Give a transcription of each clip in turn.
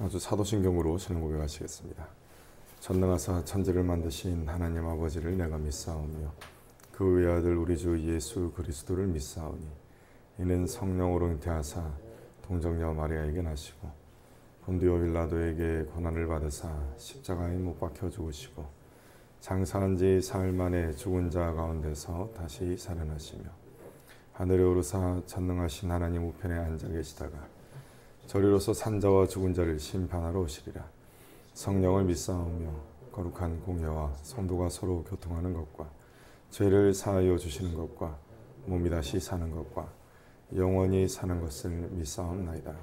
아주 사도신경으로 신앙 고백하시겠습니다. 전능하사 천지를 만드신 하나님 아버지를 내가 믿사오며 그 외아들 우리 주 예수 그리스도를 믿사오니 이는 성령으로 잉태하사 동정녀 마리아에게 나시고 본디오 빌라도에게 고난을 받으사 십자가에 못 박혀 죽으시고 장사한 지 사흘 만에 죽은 자 가운데서 다시 살아나시며 하늘에 오르사 전능하신 하나님 우편에 앉아 계시다가 저리로서 산자와 죽은 자를 심판하러 오시리라. 성령을 믿사오며 거룩한 공회와 성도가 서로 교통하는 것과 죄를 사하여 주시는 것과 몸이 다시 사는 것과 영원히 사는 것을 믿사옵나이다.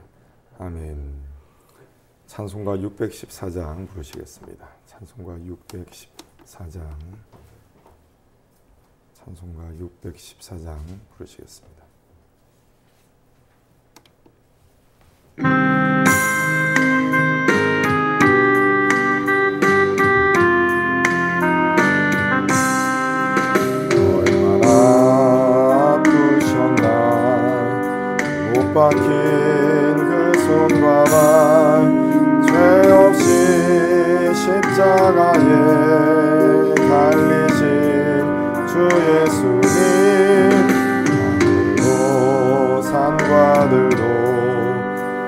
아멘. 찬송가 614장 부르시겠습니다. 찬송가 614장 부르시겠습니다. 얼마나 아프셨나 못 박힌 그 손과 발 죄 없이 십자가에 달리신 주 예수님 하늘도 산과 들도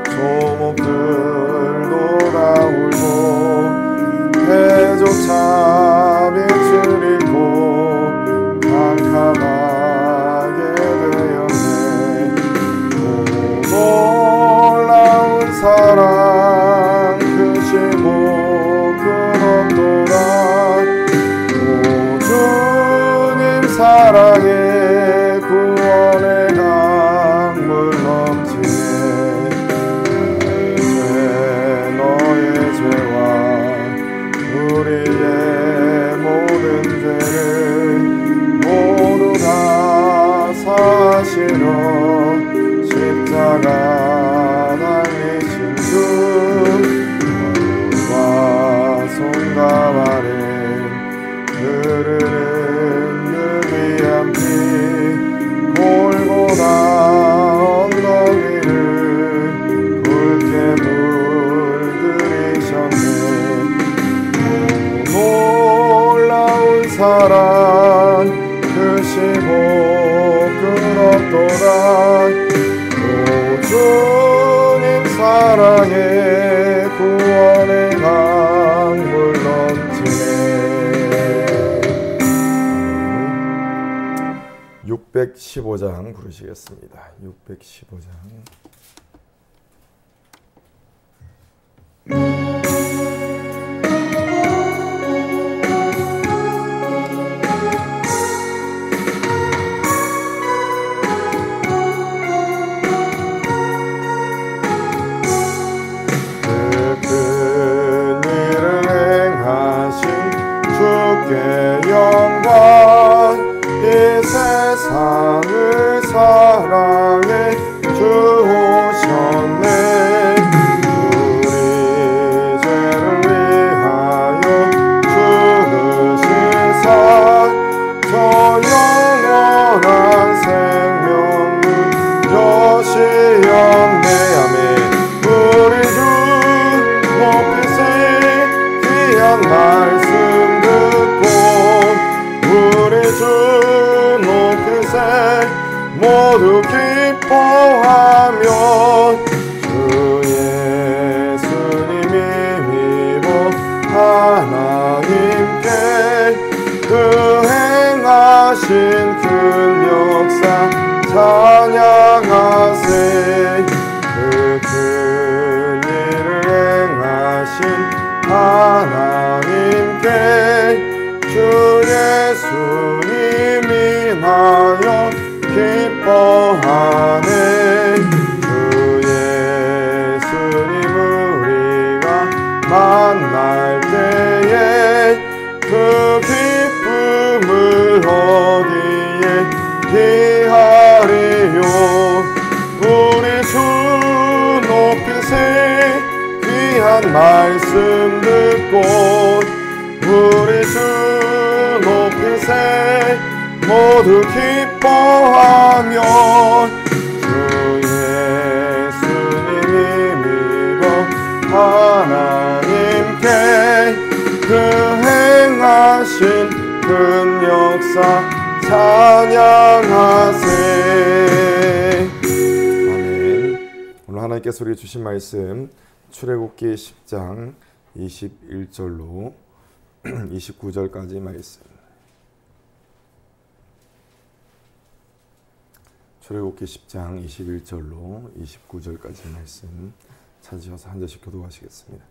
조목들도 다 울고 해조차 빛을 잃고 캄캄하게 되었네. 놀라운 사랑 크시고 끊었도다. 오 주님 사랑에 구원의 강물 넘치네. 너의 죄와 우리의 모든 죄를 모두 다 사시러 십자가 달리신 주 손과 발에 흐르는 느끼한 피 골고다 언덕 위를 굵게 물들이셨네. 놀라운 사랑 크시고 끊었도다. 오 주님 사랑에 구원의 강물 넘치네. 615장 부르시겠습니다. 615장. 영광 이 세상을 사랑해 주셨네. 우리 죄를 위하여 죽으시사 저 영원한 생명을 여시었네. 아멘. 우리 주 높이세 귀한 말씀 우리 주 높이세 모두 기뻐하며 주 예수님이 위로 하나님께 그 행하신 큰 역사 찬양하세. 그 큰 일을 행하신 하나님께 주 예수님 인하여 기뻐하네. 주 예수님 우리가 만날 때에 그 기쁨을 어디에 기하리요. 우리 주 높이세 귀한 말씀 듣고 우리 주 높이세 모두 기뻐하며 주 예수님이 믿어 하신 큰 역사 찬양하세. 아멘. 오늘 하나님께서 우리에게 주신 말씀 출애굽기 10장 21절로 29절까지 말씀. 출애굽기 10장 21절로 29절까지 말씀 찾으셔서 한 절씩 교독하시겠습니다.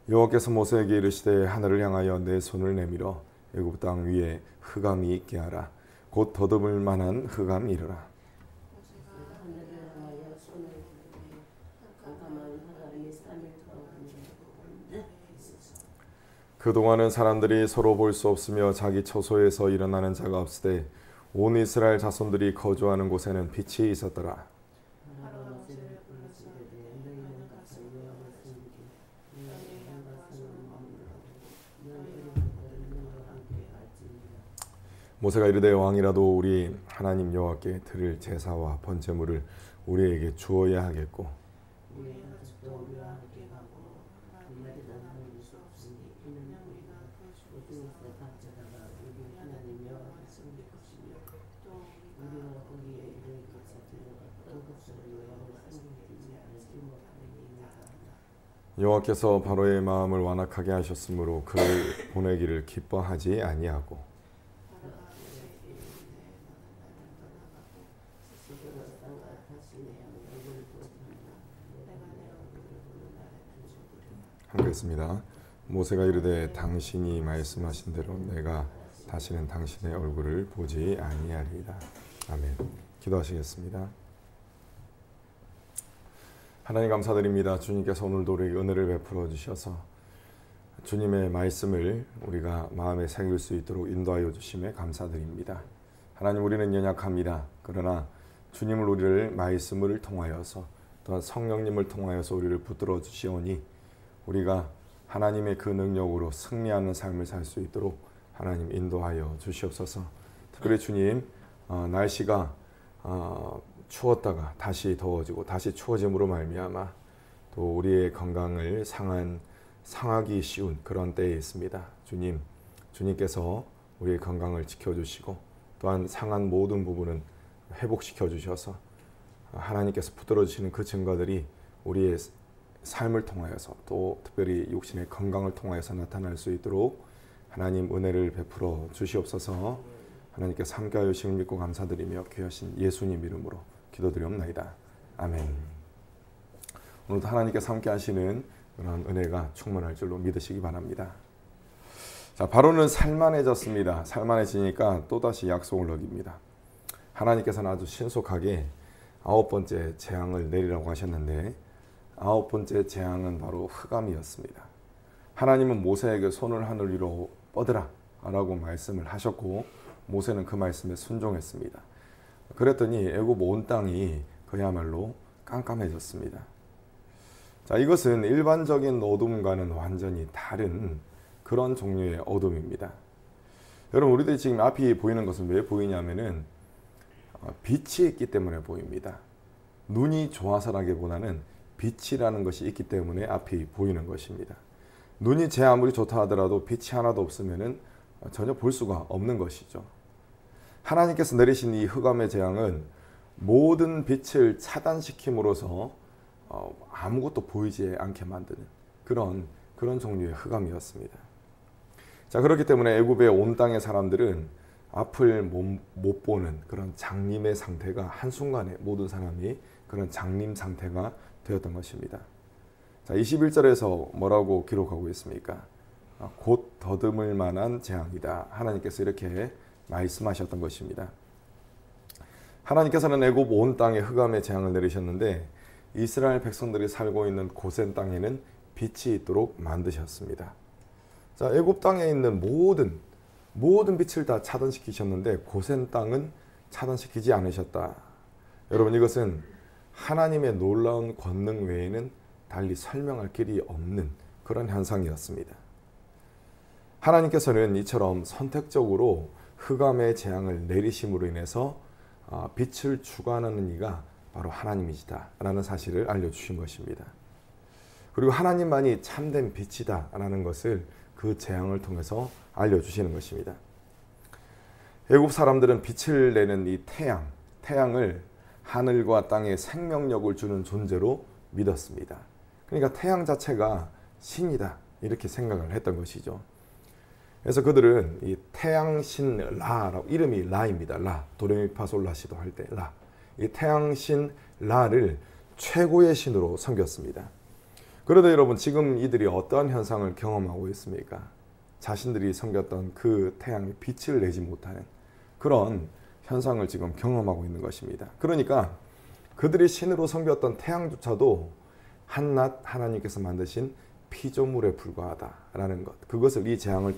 여호와께서 모세에게 이르시되 하늘을 향하여 내 손을 내밀어 애굽 땅 위에 흑암이 있게 하라. 곧 더듬을 만한 흑암이 이르라. 그동안은 사람들이 서로 볼 수 없으며 자기 처소에서 일어나는 자가 없으되 온 이스라엘 자손들이 거주하는 곳에는 빛이 있었더라. 모세가 이르되 왕이라도 우리 하나님 여호와께 드릴 제사와 번제물을 우리에게 주어야 하겠고 여호와께서 바로의 마음을 완악하게 하셨으므로 그를 보내기를 기뻐하지 아니하고 하겠습니다. 모세가 이르되 당신이 말씀하신 대로 내가 다시는 당신의 얼굴을 보지 아니하리이다. 아멘. 기도하시겠습니다. 하나님 감사드립니다. 주님께서 오늘도 우리에게 은혜를 베풀어 주셔서 주님의 말씀을 우리가 마음에 새길 수 있도록 인도하여 주심에 감사드립니다. 하나님 우리는 연약합니다. 그러나 주님을 우리를 말씀을 통하여서 또한 성령님을 통하여서 우리를 붙들어 주시오니 우리가 하나님의 그 능력으로 승리하는 삶을 살 수 있도록 하나님 인도하여 주시옵소서. 특별히 주님 날씨가 추웠다가 다시 더워지고 다시 추워짐으로 말미암아 또 우리의 건강을 상하기 쉬운 그런 때에 있습니다. 주님께서 우리의 건강을 지켜주시고 또한 상한 모든 부분은 회복시켜 주셔서 하나님께서 붙들어 주시는 그 증거들이 우리의 삶을 통하여서 또 특별히 육신의 건강을 통하여서 나타날 수 있도록 하나님 은혜를 베풀어 주시옵소서. 하나님께서 함께하여 주심을 믿고 감사드리며 귀하신 예수님 이름으로 기도드리옵나이다. 아멘. 오늘도 하나님께서 함께하시는 그런 은혜가 충만할 줄로 믿으시기 바랍니다. 자, 바로는 살만해졌습니다. 살만해지니까 또다시 약속을 어깁니다. 하나님께서는 아주 신속하게 9번째 재앙을 내리라고 하셨는데 9번째 재앙은 바로 흑암이었습니다. 하나님은 모세에게 손을 하늘 위로 뻗으라 라고 말씀을 하셨고 모세는 그 말씀에 순종했습니다. 그랬더니 애굽 온 땅이 그야말로 깜깜해졌습니다. 자, 이것은 일반적인 어둠과는 완전히 다른 그런 종류의 어둠입니다. 여러분 우리들이 지금 앞이 보이는 것은 왜 보이냐면은 빛이 있기 때문에 보입니다. 눈이 좋아서라기보다는 빛이라는 것이 있기 때문에 앞이 보이는 것입니다. 눈이 제 아무리 좋다 하더라도 빛이 하나도 없으면은 전혀 볼 수가 없는 것이죠. 하나님께서 내리신 이 흑암의 재앙은 모든 빛을 차단시킴으로써 아무것도 보이지 않게 만드는 그런 종류의 흑암이었습니다. 자, 그렇기 때문에 애굽의 온 땅의 사람들은 앞을 못 보는 그런 장님의 상태가 한순간에 모든 사람이 그런 장님 상태가 되었던 것입니다. 자, 21절에서 뭐라고 기록하고 있습니까? 곧 더듬을 만한 재앙이다. 하나님께서 이렇게 말씀하셨던 것입니다. 하나님께서는 애굽 온 땅에 흑암의 재앙을 내리셨는데 이스라엘 백성들이 살고 있는 고센 땅에는 빛이 있도록 만드셨습니다. 자, 애굽 땅에 있는 모든 빛을 다 차단시키셨는데 고센 땅은 차단시키지 않으셨다. 여러분 이것은 하나님의 놀라운 권능 외에는 달리 설명할 길이 없는 그런 현상이었습니다. 하나님께서는 이처럼 선택적으로 흑암의 재앙을 내리심으로 인해서 빛을 주관하는 이가 바로 하나님이시다 라는 사실을 알려주신 것입니다. 그리고 하나님만이 참된 빛이다 라는 것을 그 재앙을 통해서 알려주시는 것입니다. 애굽 사람들은 빛을 내는 이 태양을 하늘과 땅에 생명력을 주는 존재로 믿었습니다. 그러니까 태양 자체가 신이다 이렇게 생각을 했던 것이죠. 그래서 그들은 이 태양신 라라고, 이름이 라입니다. 라, 도레미파솔라시도 할 때 라. 이 태양신 라를 최고의 신으로 섬겼습니다. 그런데 여러분, 지금 이들이 어떠한 현상을 경험하고 있습니까? 자신들이 섬겼던 그 태양의 빛을 내지 못하는 그런 현상을 지금 경험하고 있는 것입니다. 그러니까 그들이 신으로 섬겼던 태양조차도 한낱 하나님께서 만드신 피조물에 불과하다라는 것, 그것을 이 재앙을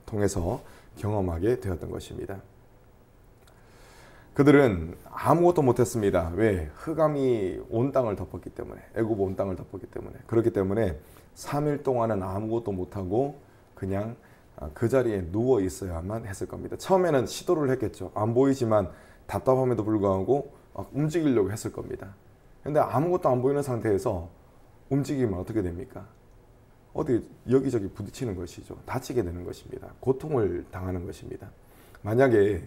통해서 경험하게 되었던 것입니다. 그들은 아무것도 못했습니다. 왜? 흑암이 온 땅을 덮었기 때문에, 애굽 온 땅을 덮었기 때문에. 그렇기 때문에 3일 동안은 아무것도 못하고 그냥 그 자리에 누워 있어야만 했을 겁니다. 처음에는 시도를 했겠죠. 안 보이지만 답답함에도 불구하고 움직이려고 했을 겁니다. 근데 아무것도 안 보이는 상태에서 움직이면 어떻게 됩니까? 어디 여기저기 부딪히는 것이죠. 다치게 되는 것입니다. 고통을 당하는 것입니다. 만약에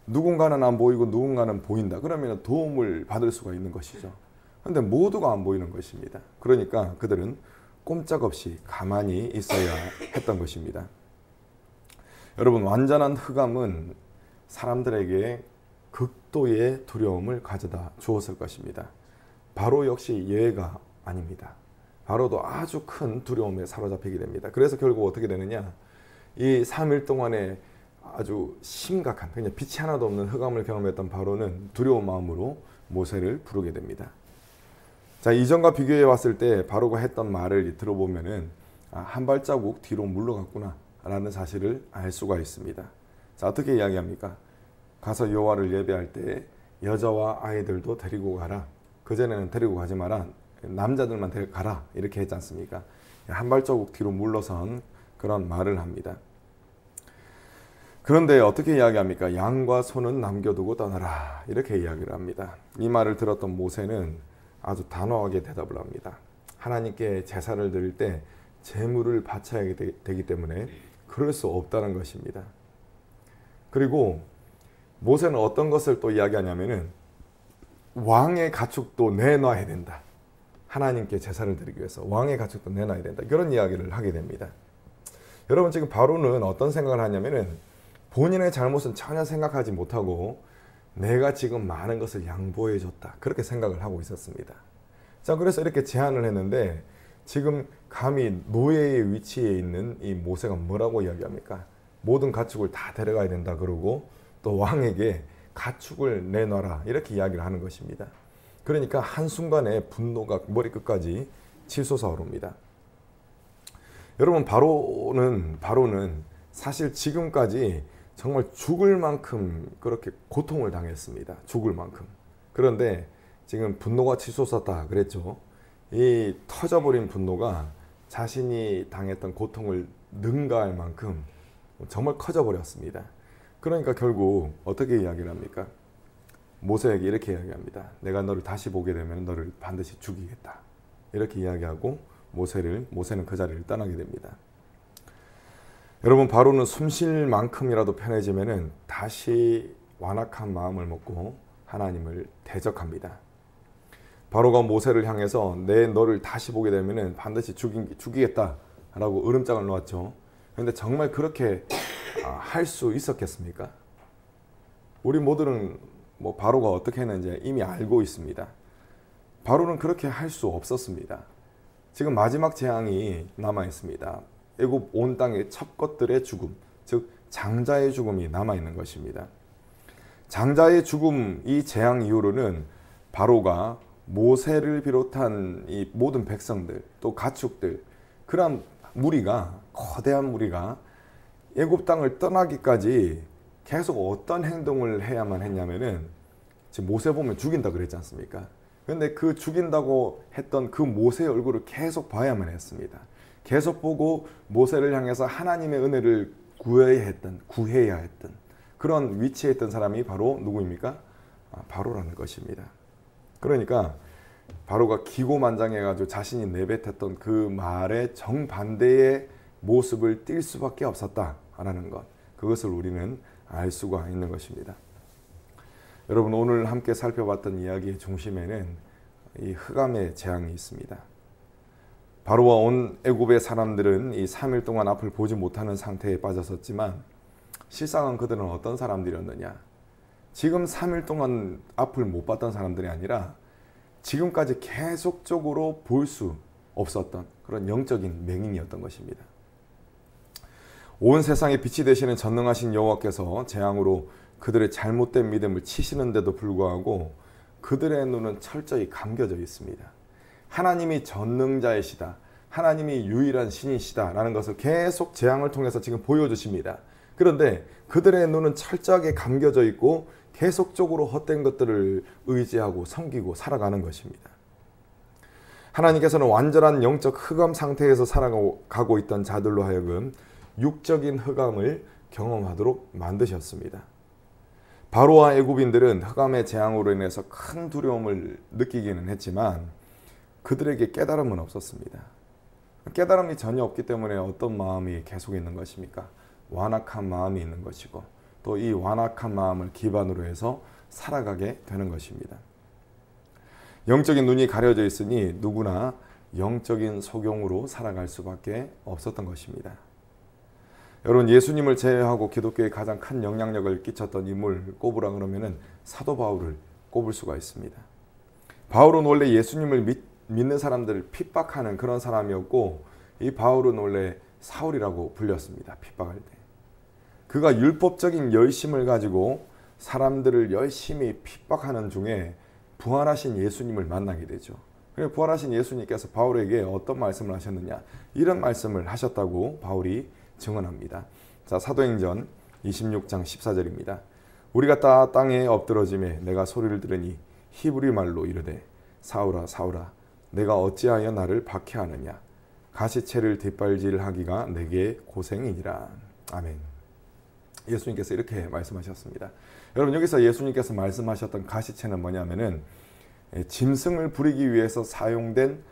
누군가는 안 보이고 누군가는 보인다, 그러면 도움을 받을 수가 있는 것이죠. 그런데 모두가 안 보이는 것입니다. 그러니까 그들은 꼼짝없이 가만히 있어야 했던 것입니다. 여러분, 완전한 흑암은 사람들에게 극도의 두려움을 가져다 주었을 것입니다. 바로 역시 예외가 아닙니다. 바로도 아주 큰 두려움에 사로잡히게 됩니다. 그래서 결국 어떻게 되느냐, 이 3일 동안에 아주 심각한, 그냥 빛이 하나도 없는 흑암을 경험했던 바로는 두려운 마음으로 모세를 부르게 됩니다. 자, 이전과 비교해 봤을 때 바로가 했던 말을 들어보면은 한 발자국 뒤로 물러갔구나 라는 사실을 알 수가 있습니다. 자, 어떻게 이야기합니까? 가서 여호와를 예배할 때 여자와 아이들도 데리고 가라. 그전에는 데리고 가지 마라. 남자들만 데려가라. 이렇게 했지 않습니까? 한 발자국 뒤로 물러선 그런 말을 합니다. 그런데 어떻게 이야기합니까? 양과 소는 남겨두고 떠나라. 이렇게 이야기를 합니다. 이 말을 들었던 모세는 아주 단호하게 대답을 합니다. 하나님께 제사를 드릴 때 제물을 바쳐야 되기 때문에 그럴 수 없다는 것입니다. 그리고 모세는 어떤 것을 또 이야기하냐면은 왕의 가축도 내놔야 된다. 하나님께 제사를 드리기 위해서 왕의 가축도 내놔야 된다. 그런 이야기를 하게 됩니다. 여러분, 지금 바로는 어떤 생각을 하냐면은 본인의 잘못은 전혀 생각하지 못하고 내가 지금 많은 것을 양보해 줬다. 그렇게 생각을 하고 있었습니다. 자, 그래서 이렇게 제안을 했는데 지금 감히 노예의 위치에 있는 이 모세가 뭐라고 이야기합니까? 모든 가축을 다 데려가야 된다 그러고 또 왕에게 가축을 내놔라 이렇게 이야기를 하는 것입니다. 그러니까 한순간에 분노가 머리끝까지 치솟아 오릅니다. 여러분, 바로는 사실 지금까지 정말 죽을 만큼 그렇게 고통을 당했습니다. 죽을 만큼. 그런데 지금 분노가 치솟았다 그랬죠. 이 터져버린 분노가 자신이 당했던 고통을 능가할 만큼 정말 커져버렸습니다. 그러니까 결국 어떻게 이야기를 합니까? 모세에게 이렇게 이야기합니다. 내가 너를 다시 보게 되면 너를 반드시 죽이겠다. 이렇게 이야기하고 모세는 그 자리를 떠나게 됩니다. 여러분, 바로는 숨쉴 만큼이라도 편해지면은 다시 완악한 마음을 먹고 하나님을 대적합니다. 바로가 모세를 향해서 너를 다시 보게 되면은 반드시 죽이겠다라고 으름장을 놓았죠. 그런데 정말 그렇게 할 수 있었겠습니까? 우리 모두는 바로가 어떻게 했는지 이미 알고 있습니다. 바로는 그렇게 할 수 없었습니다. 지금 마지막 재앙이 남아 있습니다. 애굽 온 땅의 첩것들의 죽음, 즉 장자의 죽음이 남아 있는 것입니다. 장자의 죽음, 이 재앙 이후로는 바로가 모세를 비롯한 이 모든 백성들, 또 가축들, 그런 무리가, 거대한 무리가 애굽 땅을 떠나기까지 계속 어떤 행동을 해야만 했냐면은, 지금 모세 보면 죽인다 그랬지 않습니까? 근데 그 죽인다고 했던 그 모세의 얼굴을 계속 봐야만 했습니다. 계속 보고 모세를 향해서 하나님의 은혜를 구해야 했던 그런 위치에 있던 사람이 바로 누구입니까? 바로라는 것입니다. 그러니까 바로가 기고만장해가지고 자신이 내뱉었던 그 말의 정반대의 모습을 띌 수밖에 없었다라는 것, 그것을 우리는 알 수가 있는 것입니다. 여러분, 오늘 함께 살펴봤던 이야기의 중심에는 이 흑암의 재앙이 있습니다. 바로와 온 애굽의 사람들은 이 3일 동안 앞을 보지 못하는 상태에 빠졌었지만 실상은 그들은 어떤 사람들이었느냐? 지금 3일 동안 앞을 못 봤던 사람들이 아니라 지금까지 계속적으로 볼 수 없었던 그런 영적인 맹인이었던 것입니다. 온 세상에 빛이 되시는 전능하신 여호와께서 재앙으로 그들의 잘못된 믿음을 치시는데도 불구하고 그들의 눈은 철저히 감겨져 있습니다. 하나님이 전능자이시다, 하나님이 유일한 신이시다 라는 것을 계속 재앙을 통해서 지금 보여주십니다. 그런데 그들의 눈은 철저하게 감겨져 있고 계속적으로 헛된 것들을 의지하고 섬기고 살아가는 것입니다. 하나님께서는 완전한 영적 흑암 상태에서 살아가고 있던 자들로 하여금 육적인 흑암을 경험하도록 만드셨습니다. 바로와 애굽인들은 흑암의 재앙으로 인해서 큰 두려움을 느끼기는 했지만 그들에게 깨달음은 없었습니다. 깨달음이 전혀 없기 때문에 어떤 마음이 계속 있는 것입니까? 완악한 마음이 있는 것이고 또 이 완악한 마음을 기반으로 해서 살아가게 되는 것입니다. 영적인 눈이 가려져 있으니 누구나 영적인 소경으로 살아갈 수밖에 없었던 것입니다. 여러분, 예수님을 제외하고 기독교에 가장 큰 영향력을 끼쳤던 인물 꼽으라 그러면은 사도 바울을 꼽을 수가 있습니다. 바울은 원래 예수님을 믿는 사람들을 핍박하는 그런 사람이었고 이 바울은 원래 사울이라고 불렸습니다. 핍박할 때. 그가 율법적인 열심을 가지고 사람들을 열심히 핍박하는 중에 부활하신 예수님을 만나게 되죠. 그래서 부활하신 예수님께서 바울에게 어떤 말씀을 하셨느냐, 이런 말씀을 하셨다고 바울이 증언합니다. 자, 사도행전 26장 14절입니다. 우리가 다 땅에 엎드러짐에 내가 소리를 들으니 히브리 말로 이르되 사울아 사울아 내가 어찌하여 나를 박해하느냐, 가시체를 뒷발질하기가 내게 고생이니라. 아멘. 예수님께서 이렇게 말씀하셨습니다. 여러분, 여기서 예수님께서 말씀하셨던 가시체는 뭐냐면은 짐승을 부리기 위해서 사용된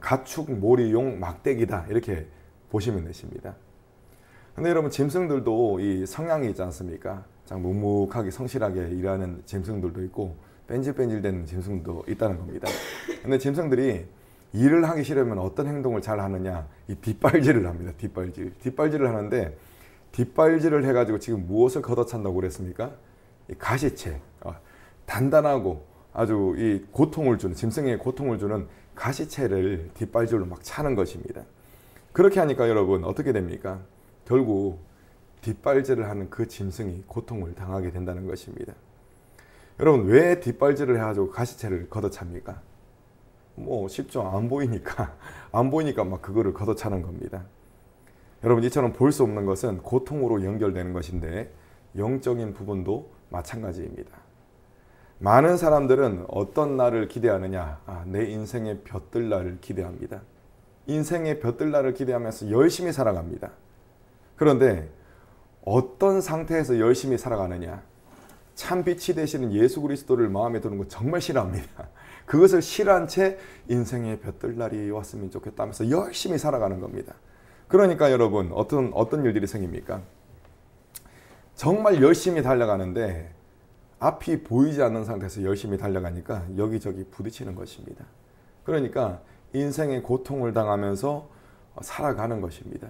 가축 몰이용 막대기다, 이렇게 보시면 되십니다. 근데 여러분, 짐승들도 이 성향이 있지 않습니까? 참 묵묵하게 성실하게 일하는 짐승들도 있고 뺀질뺀질되는 짐승도 있다는 겁니다. 근데 짐승들이 일을 하기 싫으면 어떤 행동을 잘 하느냐, 이 뒷발질을 합니다. 뒷발질을 하는데, 뒷발질을 해가지고 지금 무엇을 걷어찬다고 그랬습니까? 이 가시체, 단단하고 아주 이 고통을 주는, 짐승에게 고통을 주는 가시체를 뒷발질로 막 차는 것입니다. 그렇게 하니까 여러분 어떻게 됩니까? 결국 뒷발질을 하는 그 짐승이 고통을 당하게 된다는 것입니다. 여러분, 왜 뒷발질을 해가지고 가시체를 걷어찹니까? 뭐 쉽죠. 안 보이니까 막 그거를 걷어차는 겁니다. 여러분, 이처럼 볼 수 없는 것은 고통으로 연결되는 것인데 영적인 부분도 마찬가지입니다. 많은 사람들은 어떤 날을 기대하느냐, 내 인생의 볕들 날을 기대합니다. 인생의 볕들 날을 기대하면서 열심히 살아갑니다. 그런데 어떤 상태에서 열심히 살아가느냐, 참 빛이 되시는 예수 그리스도를 마음에 두는 거 정말 싫어합니다. 그것을 싫어한 채 인생의 볕들 날이 왔으면 좋겠다 하면서 열심히 살아가는 겁니다. 그러니까 여러분, 어떤 일들이 생깁니까? 정말 열심히 달려가는데 앞이 보이지 않는 상태에서 열심히 달려가니까 여기저기 부딪히는 것입니다. 그러니까 인생의 고통을 당하면서 살아가는 것입니다.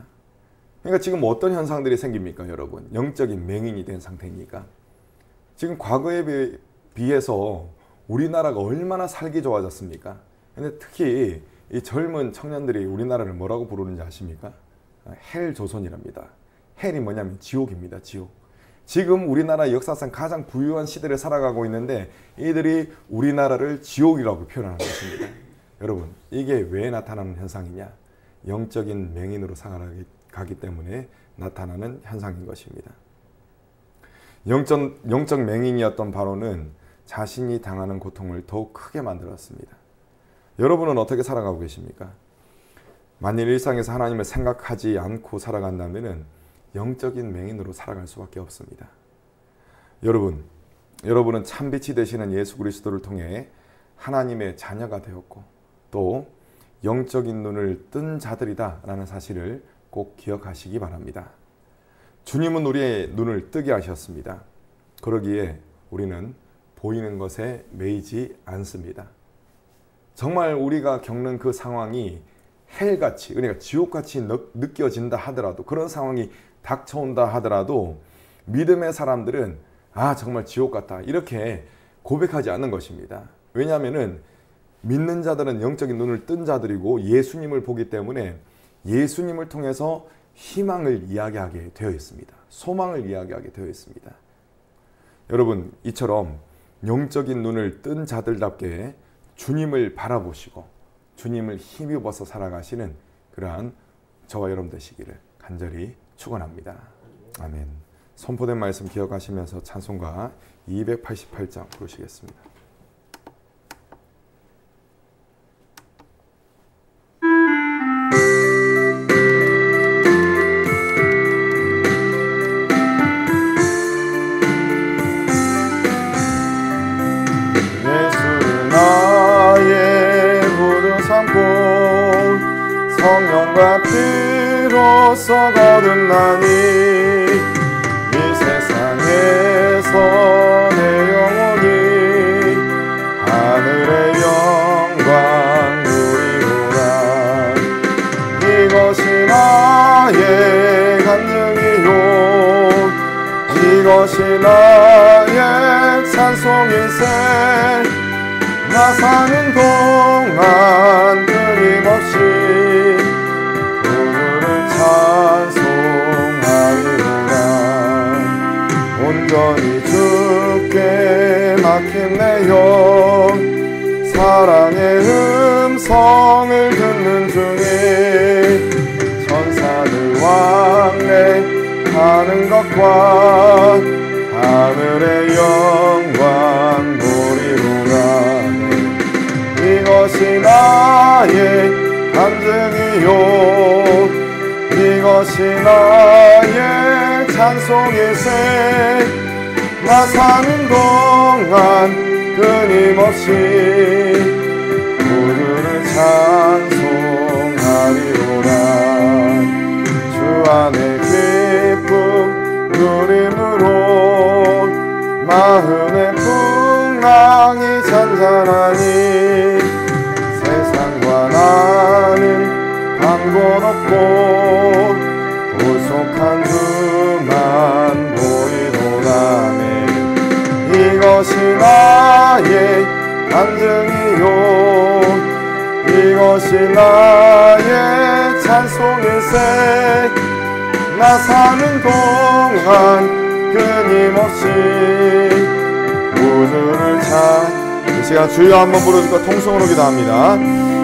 그러니까 지금 어떤 현상들이 생깁니까, 여러분? 영적인 맹인이 된 상태입니까? 지금 과거에 비해서 우리나라가 얼마나 살기 좋아졌습니까? 근데 특히 이 젊은 청년들이 우리나라를 뭐라고 부르는지 아십니까? 헬 조선이랍니다. 헬이 뭐냐면 지옥입니다. 지옥. 지금 우리나라 역사상 가장 부유한 시대를 살아가고 있는데 이들이 우리나라를 지옥이라고 표현하는 것입니다. 여러분, 이게 왜 나타나는 현상이냐? 영적인 맹인으로 살아가기 때문에 나타나는 현상인 것입니다. 영적 맹인이었던 바로는 자신이 당하는 고통을 더욱 크게 만들었습니다. 여러분은 어떻게 살아가고 계십니까? 만일 일상에서 하나님을 생각하지 않고 살아간다면 영적인 맹인으로 살아갈 수밖에 없습니다. 여러분은 참빛이 되시는 예수 그리스도를 통해 하나님의 자녀가 되었고 또 영적인 눈을 뜬 자들이다 라는 사실을 꼭 기억하시기 바랍니다. 주님은 우리의 눈을 뜨게 하셨습니다. 그러기에 우리는 보이는 것에 매이지 않습니다. 정말 우리가 겪는 그 상황이 헬같이, 그러니까 지옥같이 느껴진다 하더라도, 그런 상황이 닥쳐온다 하더라도 믿음의 사람들은 정말 지옥 같다 이렇게 고백하지 않는 것입니다. 왜냐하면 믿는 자들은 영적인 눈을 뜬 자들이고 예수님을 보기 때문에 예수님을 통해서 희망을 이야기하게 되어 있습니다. 소망을 이야기하게 되어 있습니다. 여러분, 이처럼 영적인 눈을 뜬 자들답게 주님을 바라보시고 주님을 힘입어서 살아가시는 그러한 저와 여러분 되시기를 간절히 축원합니다. 아멘. 선포된 말씀 기억하시면서 찬송가 288장 부르시겠습니다. 예수를 나의 구주 삼고 성령과 피로써 거듭나니 이 세상에서 내 영혼이 하늘의 영광 누리노라. 이것이 나의 간증이요 이것이 나의 찬송일세. 나 사는 동안 끊임없이 구주를 찬송하리로라. 온전히 주께 막힌 내 영 사랑의 음성을 듣는 중에 천사들 왕래하는 것과 하늘의 영광 보리로라. 이것이 나의 간증이요 이것이 나의 찬송일세. 나 사는 동안 끊임없이 구주를 찬송하리로라. 주 안에 기쁨 누림으로 마음의 풍랑이 잔잔하니 세상과 나는 간 곳 없고 구속한 주만 보이노라. 이것이 나의 간증이요 이것이 나의 찬송일세. 나 사는 동안 끊임없이 구주를 이 시간 주여 한번 부르짖고 통성으로 기도합니다.